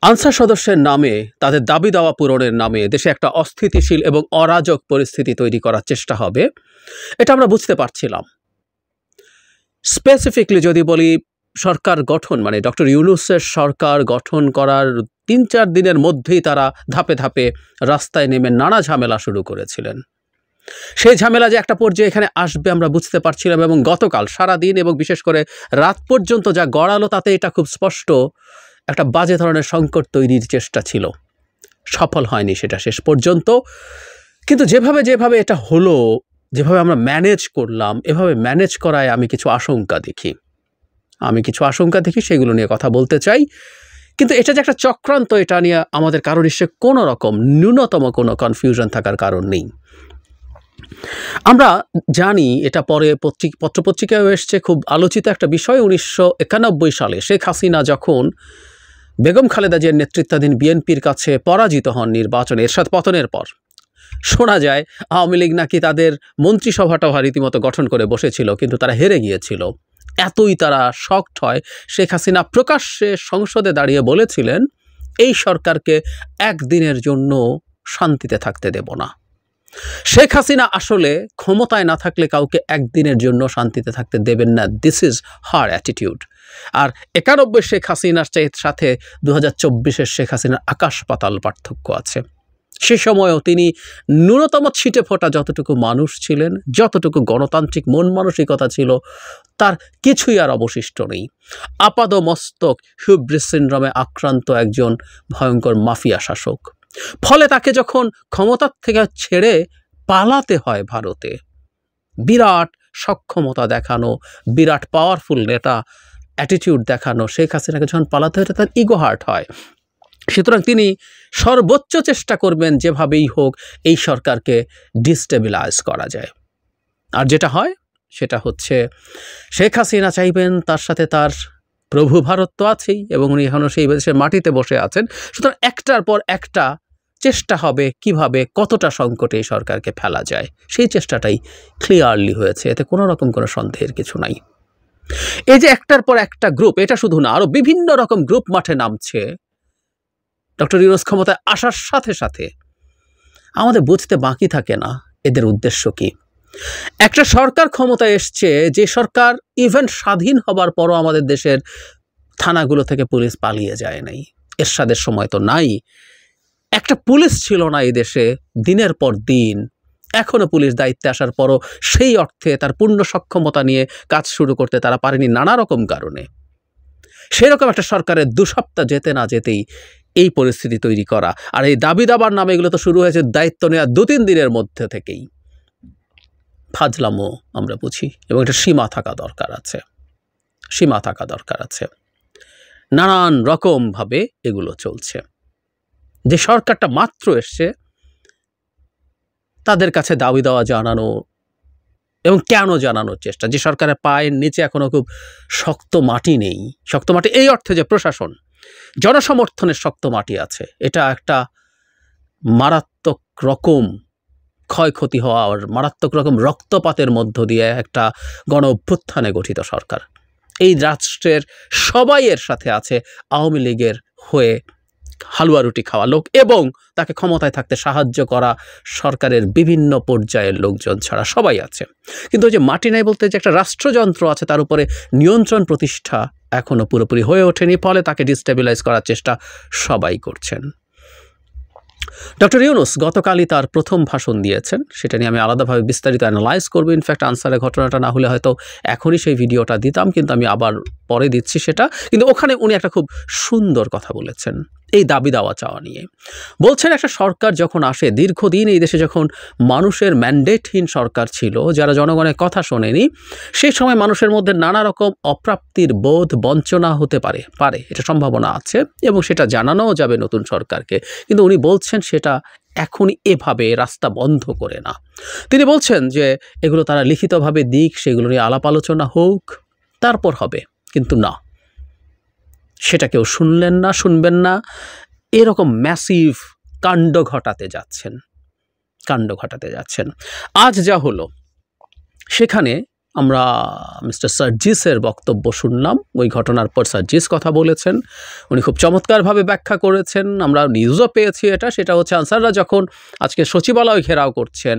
Answer সদস্যের নামে, তাদের দাবি দাওয়া পূরণের নামে দেশে একটা অস্থিতিশীল এবং অরাজক পরিস্থিতি তৈরি করার চেষ্টা হবে, এটা আমরা বুঝতে পারছিলাম। স্পেসিফিকলি যদি বলি, সরকার গঠন মানে ডক্টর ইউনূসের সরকার গঠন করার ৩-৪ দিনের মধ্যেই তারা ধাপে ধাপে রাস্তায় নেমে নানা ঝামেলা শুরু করেছিলেন। সেই ঝামেলা যে একটা পর্যায়ে এখানে আসবে আমরা বুঝতে পারছিলাম, এবং গতকাল সারাদিন এবং বিশেষ করে রাত পর্যন্ত যা গড়ালো তাতে এটা খুব স্পষ্ট একটা বাজে ধরনের সংকট তৈরির চেষ্টা ছিল। সফল হয়নি সেটা শেষ পর্যন্ত। কিন্তু যেভাবে এটা হলো, যেভাবে আমরা ম্যানেজ করলাম, এভাবে ম্যানেজ করায় আমি কিছু আশঙ্কা দেখি, সেগুলো নিয়ে কথা বলতে চাই। কিন্তু এটা যে একটা চক্রান্ত, এটা নিয়ে আমাদের কারোর নিশ্চয় কোনো রকম ন্যূনতম কোনো কনফিউশন থাকার কারণ নেই। আমরা জানি, এটা পরে পত্রপত্রিকায় এসছে, খুব আলোচিত একটা বিষয়। 1991 সালে শেখ হাসিনা যখন বেগম খালেদা জিয়ার নেতৃত্বাধীন বিএনপির কাছে পরাজিত হন নির্বাচনে, এরশাদ পতনের পর, শোনা যায় আওয়ামী লীগ নাকি তাদের মন্ত্রিসভাটাও রীতিমতো গঠন করে বসেছিল, কিন্তু তারা হেরে গিয়েছিল। এতই তারা শকড হয়, শেখ হাসিনা প্রকাশ্যে সংসদে দাঁড়িয়ে বলেছিলেন, এই সরকারকে একদিনের জন্য শান্তিতে থাকতে দেব না। শেখ হাসিনা আসলে ক্ষমতায় না থাকলে কাউকে একদিনের জন্য শান্তিতে থাকতে দেবেন না। This is her attitude. আর 91 শেখ হাসিনার সাথে 2024 শেখ হাসিনার আকাশ পাতাল পার্থক্য আছে। সে সময়ও তিনি ন্যূনতম ছিটে ফোটা যতটুকু মানুষ ছিলেন, যতটুকু গণতান্ত্রিক মন মানসিকতা ছিল, তার কিছুই আর অবশিষ্ট নেই। আপাদমস্তক হিউব্রিস সিনড্রোমে আক্রান্ত একজন ভয়ঙ্কর মাফিয়া শাসক। ফলে তাকে যখন ক্ষমতার থেকে ছেড়ে পালাতে হয় ভারতে, বিরাট সক্ষমতা দেখানো, বিরাট পাওয়ারফুল নেতা অ্যাটিটিউড দেখানো শেখ হাসিনাকে যখন পালাতে হয়, তার ইগো হার্ট হয়। সুতরাং তিনি সর্বোচ্চ চেষ্টা করবেন যেভাবেই হোক এই সরকারকে ডিস্টেবিলাইজ করা যায়। আর যেটা হয় সেটা হচ্ছে, শেখ হাসিনা চাইবেন তার সাথে তার প্রভু ভারত তো আছেই, এবং উনি এখনও সেই দেশের মাটিতে বসে আছেন। সুতরাং একটার পর একটা চেষ্টা হবে কিভাবে কতটা সংকটে এই সরকারকে ফেলা যায়। সেই চেষ্টাটাই ক্লিয়ারলি হয়েছে, এতে কোনো রকম কোনো সন্দেহের কিছু নাই। এই যে একটার পর একটা গ্রুপ, এটা শুধু না, আরও বিভিন্ন রকম গ্রুপ মাঠে নামছে ডক্টর ইউনূস ক্ষমতায় আসার সাথে সাথে। আমাদের বুঝতে বাকি থাকে না এদের উদ্দেশ্য কি। একটা সরকার ক্ষমতায় এসছে, যে সরকার ইভেন স্বাধীন হবার পরও আমাদের দেশের থানাগুলো থেকে পুলিশ পালিয়ে যায় নাই। এরশাদের সময় তো নাই, একটা পুলিশ ছিল না এই দেশে দিনের পর দিন। এখনও পুলিশ দায়িত্বে আসার পরও সেই অর্থে তার পূর্ণ সক্ষমতা নিয়ে কাজ শুরু করতে তারা পারেনি নানা রকম কারণে। সেরকম একটা সরকারের 2 সপ্তাহ যেতে না যেতেই এই পরিস্থিতি তৈরি করা। আর এই দাবি দাবার নামে এগুলো তো শুরু হয়েছে দায়িত্ব নেওয়া 2-3 দিনের মধ্যে থেকেই। ফাজলামো আমরা বুঝি, এবং একটা সীমা থাকা দরকার আছে। নানান রকমভাবে এগুলো চলছে। যে সরকারটা মাত্র এসছে, তাদের কাছে দাবি দেওয়া জানানো এবং কেন জানানোর চেষ্টা। যে সরকারের পায়ের নিচে এখনো খুব শক্ত মাটি নেই, শক্ত মাটি এই অর্থে যে প্রশাসন, জনসমর্থনের শক্ত মাটি আছে, এটা একটা মারাত্মক রকম ক্ষয়ক্ষতি হওয়ার, মারাত্মক রকম রক্তপাতের মধ্য দিয়ে একটা গণ অভ্যুত্থানে গঠিত সরকার। এই রাষ্ট্রের সবাই এর সাথে আছে, আওয়ামী লীগের হয়ে হালুয়া রুটি খাওয়া লোক এবং তাকে ক্ষমতায় থাকতে সাহায্য করা সরকারের বিভিন্ন পর্যায়ের লোকজন ছাড়া সবাই আছে। কিন্তু ওই যে মাটি নাই বলতে যে একটা রাষ্ট্রযন্ত্র আছে, তার উপরে নিয়ন্ত্রণ প্রতিষ্ঠা এখনো পুরোপুরি হয়ে ওঠেনি। ফলে তাকে ডিস্টেবিলাইজ করার চেষ্টা সবাই করছেন। ডক্টর ইউনূস গতকালই তার প্রথম ভাষণ দিয়েছেন, সেটা নিয়ে আমি আলাদাভাবে বিস্তারিত অ্যানালাইজ করবো। ইনফ্যাক্ট আনসারের ঘটনাটা না হলে হয়তো এখনই সেই ভিডিওটা দিতাম, কিন্তু আমি আবার পরে দিচ্ছি সেটা। কিন্তু ওখানে উনি একটা খুব সুন্দর কথা বলেছেন এই দাবি দাওয়া চাওয়া নিয়ে। বলছেন, একটা সরকার যখন আসে, দীর্ঘদিন এই দেশে যখন মানুষের ম্যান্ডেটহীন সরকার ছিল, যারা জনগণের কথা শোনেনি, সেই সময় মানুষের মধ্যে নানা রকম অপ্রাপ্তির বোধ, বঞ্চনা হতে পারে, এটা সম্ভাবনা আছে, এবং সেটা জানানোও যাবে নতুন সরকারকে। কিন্তু উনি বলছেন সেটা এখনই এভাবে রাস্তা বন্ধ করে না। তিনি বলছেন যে এগুলো তারা লিখিতভাবে দিক, সেগুলো নিয়ে আলাপ আলোচনা হোক, তারপর হবে। কিন্তু না, সেটা কেউ শুনবেন না। এরকম ম্যাসিভ কাণ্ড ঘটাতে যাচ্ছেন। আজ যা হলো, সেখানে আমরা মিস্টার সার্জিসের বক্তব্য শুনলাম। ওই ঘটনার পর সার্জিস কথা বলেছেন, উনি খুব চমৎকারভাবে ব্যাখ্যা করেছেন। আমরা নিউজও পেয়েছি সেটা হচ্ছে আনসাররা যখন আজকে সচিবালয় ঘেরাও করছেন,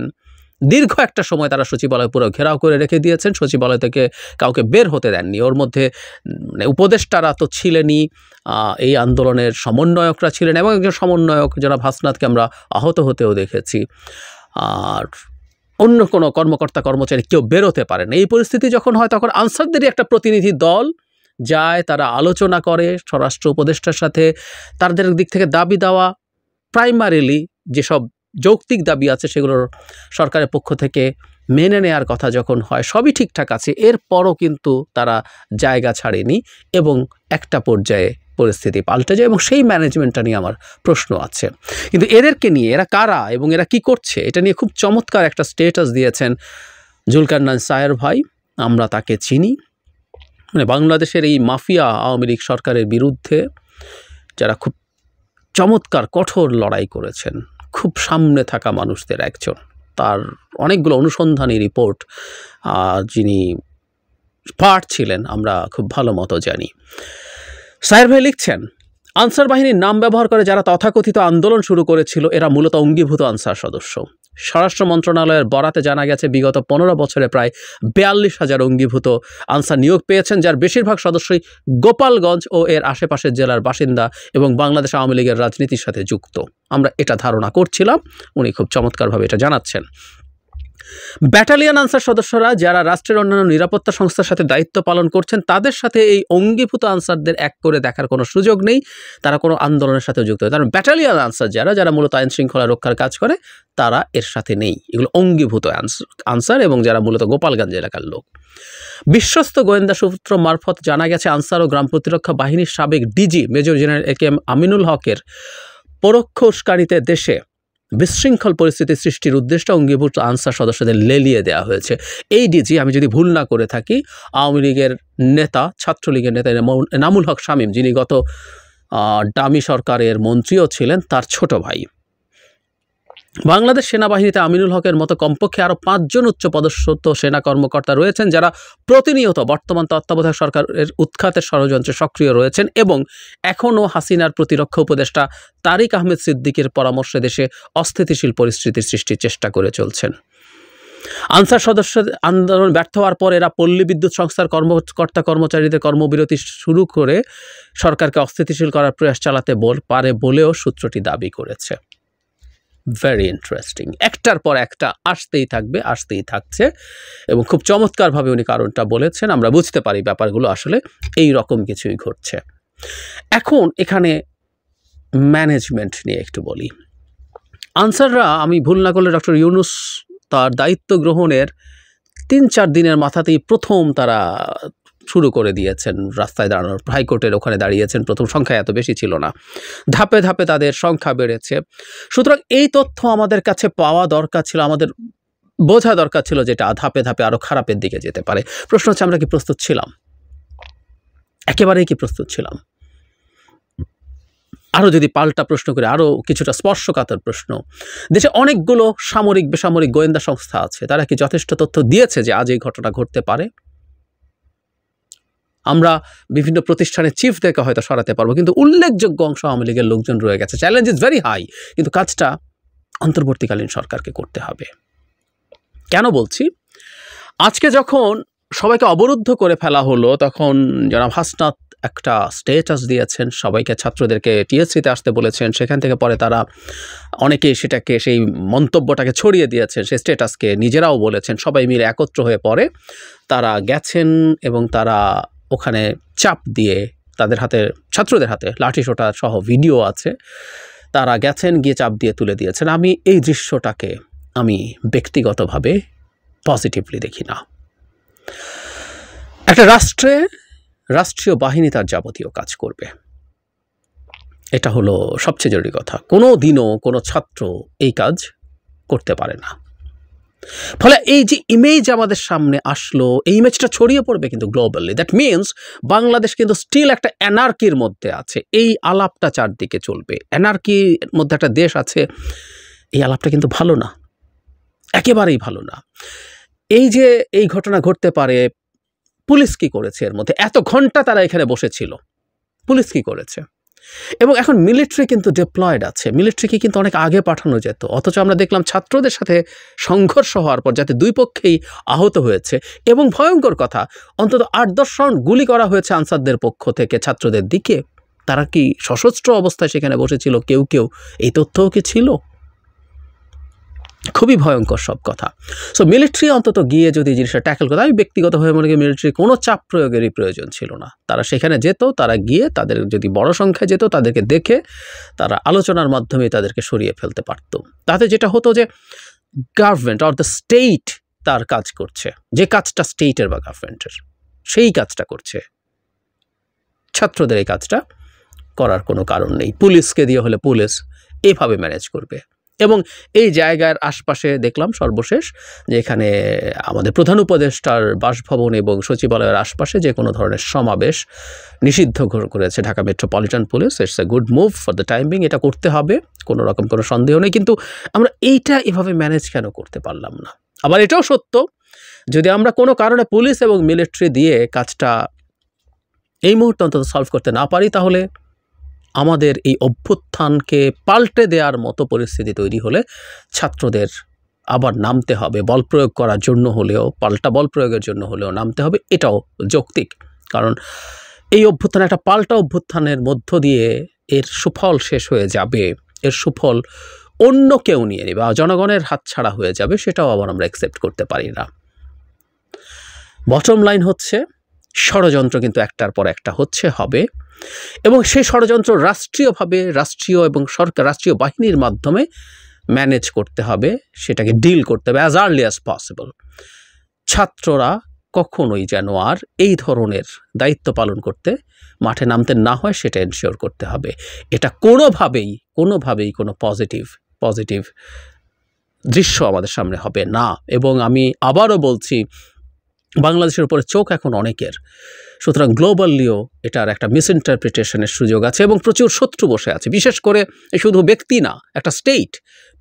দীর্ঘ একটা সময় তারা সচিবালয় পুরো ঘেরাও করে রেখে দিয়েছেন, সচিবালয় থেকে কাউকে বের হতে দেননি। ওর মধ্যে উপদেষ্টারা তো ছিলেনই, এই আন্দোলনের সমন্বয়করা ছিলেন এবং একজন সমন্বয়ক জনাব হাসনাতকে আমরা আহত হতেও দেখেছি। আর অন্য কোনো কর্মকর্তা কর্মচারী কেউ বেরোতে পারে না। এই পরিস্থিতি যখন হয় তখন আনসারদেরই একটা প্রতিনিধি দল যায়, তারা আলোচনা করে স্বরাষ্ট্র উপদেষ্টার সাথে, তাদের দিক থেকে দাবি দেওয়া প্রাইমারিলি যেসব যৌক্তিক দাবি আছে সেগুলোর সরকারের পক্ষ থেকে মেনে নেওয়ার কথা যখন হয়, সবই ঠিকঠাক আছে, এরপরও কিন্তু তারা জায়গা ছাড়েনি এবং একটা পর্যায়ে পরিস্থিতি পাল্টে যায় এবং সেই ম্যানেজমেন্টটা নিয়ে আমার প্রশ্ন আছে। কিন্তু এদেরকে নিয়ে এরা কারা এবং এরা কি করছে এটা নিয়ে খুব চমৎকার একটা স্টেটাস দিয়েছেন জুলকারনাইন সায়ের ভাই। আমরা তাকে চিনি, মানে বাংলাদেশের এই মাফিয়া আওয়ামী লীগ সরকারের বিরুদ্ধে যারা খুব চমৎকার কঠোর লড়াই করেছেন, খুব সামনে থাকা মানুষদের একজন। তার অনেকগুলো অনুসন্ধানী রিপোর্ট যিনি পার্ট ছিলেন আমরা খুব ভালো মতো জানি। সায়ের ভাই লিখছেন, আনসার বাহিনীর নাম ব্যবহার করে যারা তথাকথিত আন্দোলন শুরু করেছিল এরা মূলত অঙ্গীভূত আনসার সদস্য। স্বরাষ্ট্র মন্ত্রণালয়ের বরাতে জানা গেছে বিগত 15 বছরে প্রায় 42,000 অঙ্গীভূত আনসার নিয়োগ পেয়েছেন, যার বেশিরভাগ সদস্যই গোপালগঞ্জ ও এর আশেপাশের জেলার বাসিন্দা এবং বাংলাদেশ আওয়ামী লীগের রাজনীতির সাথে যুক্ত। আমরা এটা ধারণা করছিলাম, উনি খুব চমৎকারভাবে এটা জানাচ্ছেন। ব্যাটালিয়ন আনসার সদস্যরা যারা রাষ্ট্রের অন্যান্য নিরাপত্তা সংস্থার সাথে দায়িত্ব পালন করছেন তাদের সাথে এই অঙ্গীভূত আনসারদের এক করে দেখার কোনো সুযোগ নেই, তারা কোনো আন্দোলনের সাথে যুক্ত হয়। কারণ ব্যাটালিয়ন আনসার যারা মূলত আইন শৃঙ্খলা রক্ষার কাজ করে তারা এর সাথে নেই, এগুলো অঙ্গীভূত আনসার এবং যারা মূলত গোপালগঞ্জ এলাকার লোক। বিশ্বস্ত গোয়েন্দা সূত্র মারফত জানা গেছে আনসার ও গ্রাম প্রতিরক্ষা বাহিনীর সাবেক DG major general AKM Aminul হকের পরোক্ষ উস্কানিতে দেশে বিশৃঙ্খল পরিস্থিতি সৃষ্টির উদ্দেশ্যে অঙ্গীভূত আনসার সদস্যদের লেলিয়ে দেওয়া হয়েছে। এই ডিজি, আমি যদি ভুল না করে থাকি, আওয়ামী লীগের নেতা, ছাত্রলীগের নেতা এনামুল হক শামীম, যিনি গত ডামি সরকারের মন্ত্রীও ছিলেন, তার ছোট ভাই। বাংলাদেশ সেনাবাহিনীতে আমিনুল হকের মতো কমপক্ষে আরও 5 জন উচ্চপদস্থ সেনা কর্মকর্তা রয়েছেন যারা প্রতিনিয়ত বর্তমান তত্ত্বাবধায়ক সরকারের উৎখাতের ষড়যন্ত্রে সক্রিয় রয়েছেন এবং এখনও হাসিনার প্রতিরক্ষা উপদেষ্টা তারিক আহমেদ সিদ্দিকের পরামর্শে দেশে অস্থিতিশীল পরিস্থিতির সৃষ্টির চেষ্টা করে চলছেন। আনসার সদস্য আন্দোলন ব্যর্থ হওয়ার পর এরা পল্লী বিদ্যুৎ সংস্থার কর্মকর্তা কর্মচারীদের কর্মবিরতি শুরু করে সরকারকে অস্থিতিশীল করার প্রয়াস চালাতে পারে বলেও সূত্রটি দাবি করেছে। ভেরি ইন্টারেস্টিং, একটার পর একটা আসতেই থাকবে, আসতেই থাকছে এবং খুব চমৎকারভাবে উনি কারণটা বলেছেন। আমরা বুঝতে পারি ব্যাপারগুলো আসলে এই রকম কিছুই ঘটছে। এখন এখানে ম্যানেজমেন্ট নিয়ে একটু বলি। আনসাররা, আমি ভুল না করলে ডক্টর ইউনূস তার দায়িত্ব গ্রহণের 3-4 দিনের মাথাতেই প্রথম তারা শুরু করে দিয়েছেন রাস্তায় দাঁড়ানোর। হাইকোর্টের ওখানে দাঁড়িয়েছেন, প্রথম সংখ্যা এত বেশি ছিল না, ধাপে ধাপে তাদের সংখ্যা বেড়েছে। সুতরাং এই তথ্য আমাদের কাছে পাওয়া দরকার ছিল, আমাদের বোঝা দরকার ছিল যেটা ধাপে ধাপে আরও খারাপের দিকে যেতে পারে। প্রশ্ন হচ্ছে, আমরা কি প্রস্তুত ছিলাম? একেবারেই কি প্রস্তুত ছিলাম? আরও যদি পাল্টা প্রশ্ন করে, আরও কিছুটা স্পর্শকাতর প্রশ্ন, দেশে অনেকগুলো সামরিক বেসামরিক গোয়েন্দা সংস্থা আছে, তারা কি যথেষ্ট তথ্য দিয়েছে যে আজ এই ঘটনা ঘটতে পারে? আমরা বিভিন্ন প্রতিষ্ঠানের চিফদেরকে হয়তো সরাতে পারবো, কিন্তু উল্লেখযোগ্য অংশ আওয়ামী লীগের লোকজন রয়ে গেছে। চ্যালেঞ্জ ইজ ভেরি হাই, কিন্তু কাজটা অন্তর্বর্তীকালীন সরকারকে করতে হবে। কেন বলছি? আজকে যখন সবাইকে অবরুদ্ধ করে ফেলা হলো তখন জনাব হাসনাত একটা স্টেটাস দিয়েছেন, সবাইকে, ছাত্রদেরকে টিএসসিতে আসতে বলেছেন। সেখান থেকে পরে তারা অনেকেই সেটাকে, সেই মন্তব্যটাকে ছড়িয়ে দিয়েছেন, সেই স্টেটাসকে নিজেরাও বলেছেন। সবাই মিলে একত্র হয়ে পরে তারা গেছেন এবং তারা ওখানে চাপ দিয়ে, তাদের হাতে, ছাত্রদের হাতে লাঠি সোটা সহ ভিডিও আছে, তারা গেছেন, গিয়ে চাপ দিয়ে তুলে দিয়েছেন। আমি এই দৃশ্যটাকে আমি ব্যক্তিগতভাবে পজিটিভলি দেখি না। একটা রাষ্ট্রীয় বাহিনী তার যাবতীয় কাজ করবে, এটা হলো সবচেয়ে জরুরি কথা। কোনো দিনও কোনো ছাত্র এই কাজ করতে পারে না। ফলে এই যে ইমেজ আমাদের সামনে আসলো, এই ইমেজটা ছড়িয়ে পড়বে কিন্তু গ্লোবালি। দ্যাট মিনস বাংলাদেশ কিন্তু স্টিল একটা অ্যানার্কির মধ্যে আছে। এই আলাপটা চারদিকে চলবে, অ্যানার্কির মধ্যে একটা দেশ আছে, এই আলাপটা কিন্তু ভালো না, একেবারেই ভালো না। এই যে এই ঘটনা ঘটতে পারে, পুলিশ কি করেছে এর মধ্যে? এত ঘন্টা তারা এখানে বসেছিল, পুলিশ কি করেছে? এবং এখন মিলিটারি কিন্তু ডিপ্লয়েড আছে, মিলিটারিকে কিন্তু অনেক আগে পাঠানো যেত, অথচ আমরা দেখলাম ছাত্রদের সাথে সংঘর্ষ হওয়ার পর যাতে দুই পক্ষেই আহত হয়েছে, এবং ভয়ঙ্কর কথা, অন্তত 8-10 রাউন্ড গুলি করা হয়েছে আনসারদের পক্ষ থেকে ছাত্রদের দিকে। তারা কি সশস্ত্র অবস্থায় সেখানে বসেছিল কেউ কেউ? এই তথ্যও কি ছিল? খুবই ভয়ঙ্কর সব কথা। সো মিলিটারি অন্তত গিয়ে যদি জিনিসটা ট্যাকেল করতো, আমি ব্যক্তিগতভাবে মনে করি মিলিটারি কোনো চাপ প্রয়োগেরই প্রয়োজন ছিল না। তারা সেখানে যেত, তারা গিয়ে তাদের যদি বড় সংখ্যায় যেত, তাদেরকে দেখে তারা আলোচনার মাধ্যমে তাদেরকে সরিয়ে ফেলতে পারত। তাতে যেটা হতো যে গভর্নমেন্ট অর দ্য স্টেট তার কাজ করছে, যে কাজটা স্টেটের বা গভর্নমেন্টের, সেই কাজটা করছে। ছাত্রদের এই কাজটা করার কোনো কারণ নেই। পুলিশকে দিয়ে হলে পুলিশ এইভাবে ম্যানেজ করবে। এবং এই জায়গার আশপাশে দেখলাম সর্বশেষ যে এখানে আমাদের প্রধান উপদেষ্টার বাসভবন এবং সচিবালয়ের আশপাশে যে কোনো ধরনের সমাবেশ নিষিদ্ধ করেছে Dhaka metropolitan police. It's a good move for the time being, এটা করতে হবে, কোনো রকম কোনো সন্দেহ নেই। কিন্তু আমরা এইটা এভাবে ম্যানেজ কেন করতে পারলাম না? আবার এটাও সত্য, যদি আমরা কোনো কারণে পুলিশ এবং মিলিটারি দিয়ে কাজটা এই মুহূর্তে অন্তত সলভ করতে না পারি, তাহলে আমাদের এই অভ্যুত্থানকে পাল্টে দেওয়ার মতো পরিস্থিতি তৈরি হলে ছাত্রদের আবার নামতে হবে, বল প্রয়োগ করার জন্য হলেও, পাল্টা বল প্রয়োগের জন্য হলেও নামতে হবে। এটাও যৌক্তিক, কারণ এই অভ্যুত্থান একটা পাল্টা অভ্যুত্থানের মধ্য দিয়ে এর সুফল শেষ হয়ে যাবে, এর সুফল অন্য কেউ নিয়ে নেবে, জনগণের হাতছাড়া হয়ে যাবে, সেটাও আবার আমরা অ্যাকসেপ্ট করতে পারি না। বটম লাইন হচ্ছে ষড়যন্ত্র কিন্তু একটার পর একটা হচ্ছে, হবে, এবং সেই ষড়যন্ত্র রাষ্ট্রীয়ভাবে, রাষ্ট্রীয় এবং সরকার, রাষ্ট্রীয় বাহিনীর মাধ্যমে ম্যানেজ করতে হবে, সেটাকে ডিল করতে হবে অ্যাজ আর্লি অ্যাজ পসিবল। ছাত্ররা কখনোই যেন আর এই ধরনের দায়িত্ব পালন করতে মাঠে নামতে না হয়, সেটা এনশিওর করতে হবে। এটা কোনোভাবেই কোনো পজিটিভ দৃশ্য আমাদের সামনে হবে না। এবং আমি আবারও বলছি, বাংলাদেশের উপরে চোখ এখন অনেকের, সুতরাং গ্লোবালিও এটার একটা মিসইন্টারপ্রিটেশনের সুযোগ আছে এবং প্রচুর শত্রু বসে আছে। বিশেষ করে শুধু ব্যক্তি না, একটা স্টেট,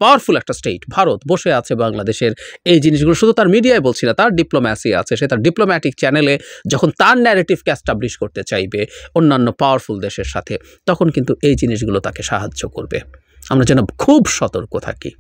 পাওয়ারফুল একটা স্টেট ভারত বসে আছে বাংলাদেশের এই জিনিসগুলো। শুধু তার মিডিয়ায় বলছি না, তার ডিপ্লোম্যাসি আছে, সে তার ডিপ্লোম্যাটিক চ্যানেলে যখন তার ন্যারেটিভকে এস্টাবলিশ করতে চাইবে অন্যান্য পাওয়ারফুল দেশের সাথে, তখন কিন্তু এই জিনিসগুলো তাকে সাহায্য করবে। আমরা যেন খুব সতর্ক থাকি।